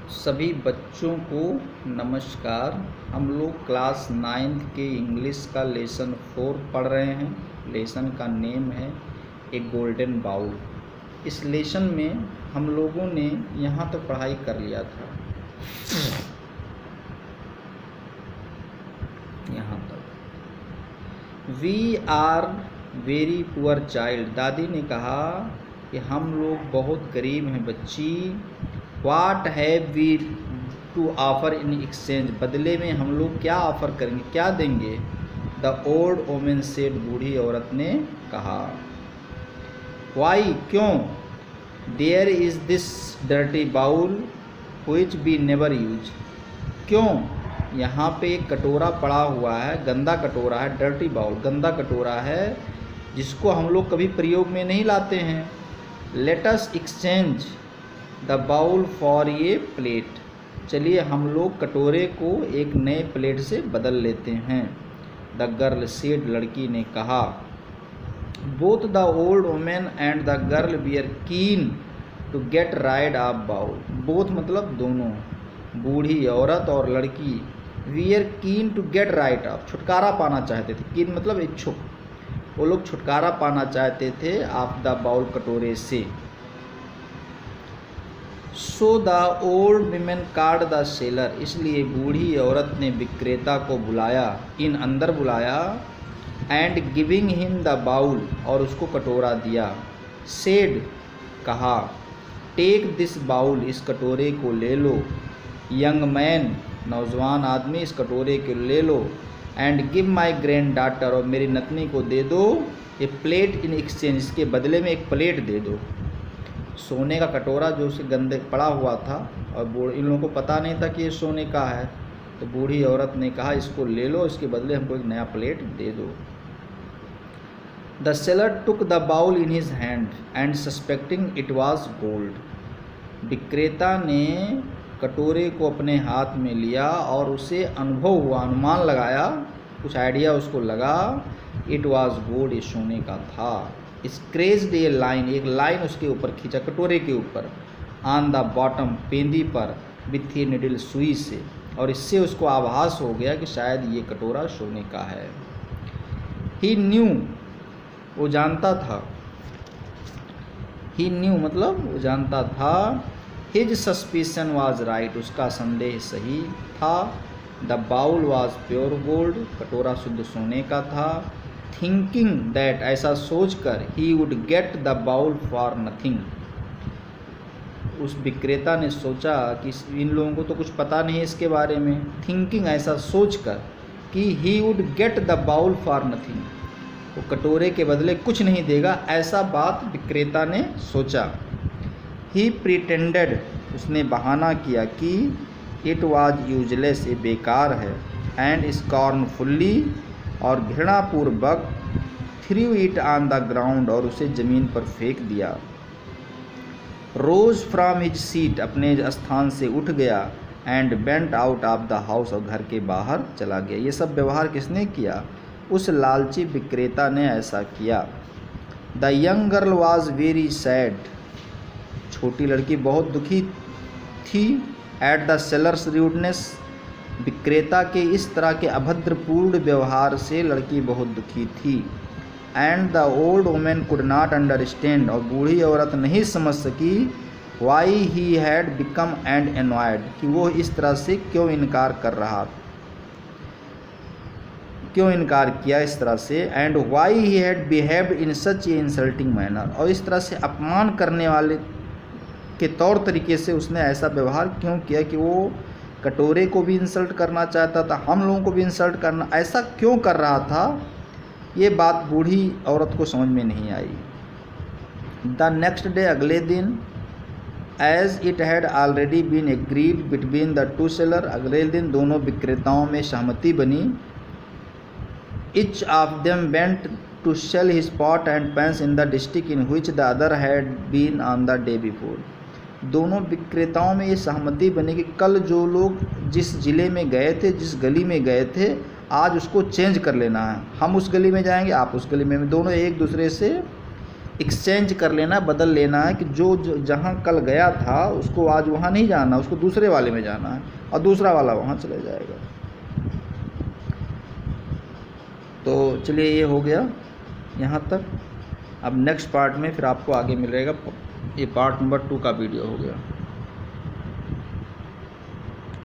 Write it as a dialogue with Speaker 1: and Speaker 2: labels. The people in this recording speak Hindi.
Speaker 1: सभी बच्चों को नमस्कार। हम लोग क्लास 9th के इंग्लिश का लेसन 4 पढ़ रहे हैं। लेसन का नेम है ए गोल्डन बाउल। इस लेसन में हम लोगों ने यहाँ तक पढ़ाई कर लिया था, यहाँ तक। We are very poor child. दादी ने कहा कि हम लोग बहुत गरीब हैं बच्ची। What have we to offer in exchange. बदले में हम लोग क्या ऑफ़र करेंगे, क्या देंगे। The old women said. बूढ़ी औरत ने कहा। वाई, क्यों। There is this dirty bowl which we never use. क्यों, यहाँ पे एक कटोरा पड़ा हुआ है, गंदा कटोरा है। डर्टी बाउल, गंदा कटोरा है जिसको हम लोग कभी प्रयोग में नहीं लाते हैं। Let us exchange the bowl for a plate. चलिए हम लोग कटोरे को एक नए प्लेट से बदल लेते हैं। The girl said. लड़की ने कहा। Both the old women and the girl we are keen to get ride of bowl. Both मतलब दोनों, बूढ़ी औरत और लड़की। We are keen to get ride of, छुटकारा पाना चाहते थे। कीन मतलब इच्छुक, वो लोग छुटकारा पाना चाहते थे ऑफ द बाउल, कटोरे से। So the old women called the seller. इसलिए बूढ़ी औरत ने विक्रेता को बुलाया, इन अंदर बुलाया। And giving him the bowl, और उसको कटोरा दिया। सेड, कहा। टेक दिस बाउल, इस कटोरे को ले लो। यंग मैन, नौजवान आदमी, इस कटोरे को ले लो। And give my granddaughter, और मेरी नतनी को दे दो ए प्लेट इन एक्सचेंज, इसके बदले में एक प्लेट दे दो। सोने का कटोरा जो उसे गंदे पड़ा हुआ था, और इन लोगों को पता नहीं था कि ये सोने का है, तो बूढ़ी औरत ने कहा इसको ले लो, इसके बदले हमको एक नया प्लेट दे दो। The seller took the bowl in his hand and suspecting it was gold. विक्रेता ने कटोरे को अपने हाथ में लिया और उसे अनुभव हुआ, अनुमान लगाया, कुछ आइडिया उसको लगा। इट वॉज गोल्ड, ये सोने का था। स्क्रेच्ड ए लाइन, एक लाइन उसके ऊपर खींचा, कटोरे के ऊपर। ऑन द बॉटम, पेंदी पर। विथ ए निडल, सुई से। और इससे उसको आभास हो गया कि शायद ये कटोरा सोने का है। ही न्यू, वो जानता था। ही न्यू मतलब वो जानता था। हिज सस्पिशन वाज राइट, उसका संदेह सही था। The bowl was pure gold, कटोरा शुद्ध सोने का था। थिंकिंग दैट, ऐसा सोचकर, he would get the bowl for nothing. उस विक्रेता ने सोचा कि इन लोगों को तो कुछ पता नहीं है इसके बारे में। थिंकिंग, ऐसा सोचकर कि he would get the bowl for nothing, वो कटोरे के बदले कुछ नहीं देगा, ऐसा बात विक्रेता ने सोचा। ही प्रिटेंडेड, उसने बहाना किया कि इट वाज यूजलेस, ये बेकार है। एंड स्कॉर्नफुल्ली, और घृणापूर्वक, threw it on the ground, और उसे ज़मीन पर फेंक दिया। रोज फ्रॉम हिज सीट, अपने स्थान से उठ गया। And went out of the house, और घर के बाहर चला गया। ये सब व्यवहार किसने किया, उस लालची विक्रेता ने ऐसा किया। The young girl was very sad, छोटी लड़की बहुत दुखी थी। एट द सेलर्स रूडनेस, विक्रेता के इस तरह के अभद्रपूर्ण व्यवहार से लड़की बहुत दुखी थी। And the old women could not understand, और बूढ़ी औरत नहीं समझ सकी। Why he had become and annoyed, कि वो इस तरह से क्यों इनकार कर रहा, क्यों इनकार किया इस तरह से। And why he had behaved in such A insulting manner, और इस तरह से अपमान करने वाले के तौर तरीके से उसने ऐसा व्यवहार क्यों किया कि वो कटोरे को भी इंसल्ट करना चाहता था, हम लोगों को भी इंसल्ट करना, ऐसा क्यों कर रहा था। ये बात बूढ़ी औरत को समझ में नहीं आई। द नेक्स्ट डे, अगले दिन, as it had already been agreed between the two seller, अगले दिन दोनों विक्रेताओं में सहमति बनी। Each of them went to sell his pot and pans in the district in which the other had been on the day before. दोनों विक्रेताओं में ये सहमति बनी कि कल जो लोग जिस ज़िले में गए थे, जिस गली में गए थे, आज उसको चेंज कर लेना है। हम उस गली में जाएंगे, आप उस गली में। दोनों एक दूसरे से एक्सचेंज कर लेना, बदल लेना है कि जो जहाँ कल गया था उसको आज वहाँ नहीं जाना, उसको दूसरे वाले में जाना है और दूसरा वाला वहाँ चले जाएगा। तो चलिए ये हो गया यहाँ तक। अब नेक्स्ट पार्ट में फिर आपको आगे मिलेगा, ये पार्ट नंबर 2 का वीडियो हो गया।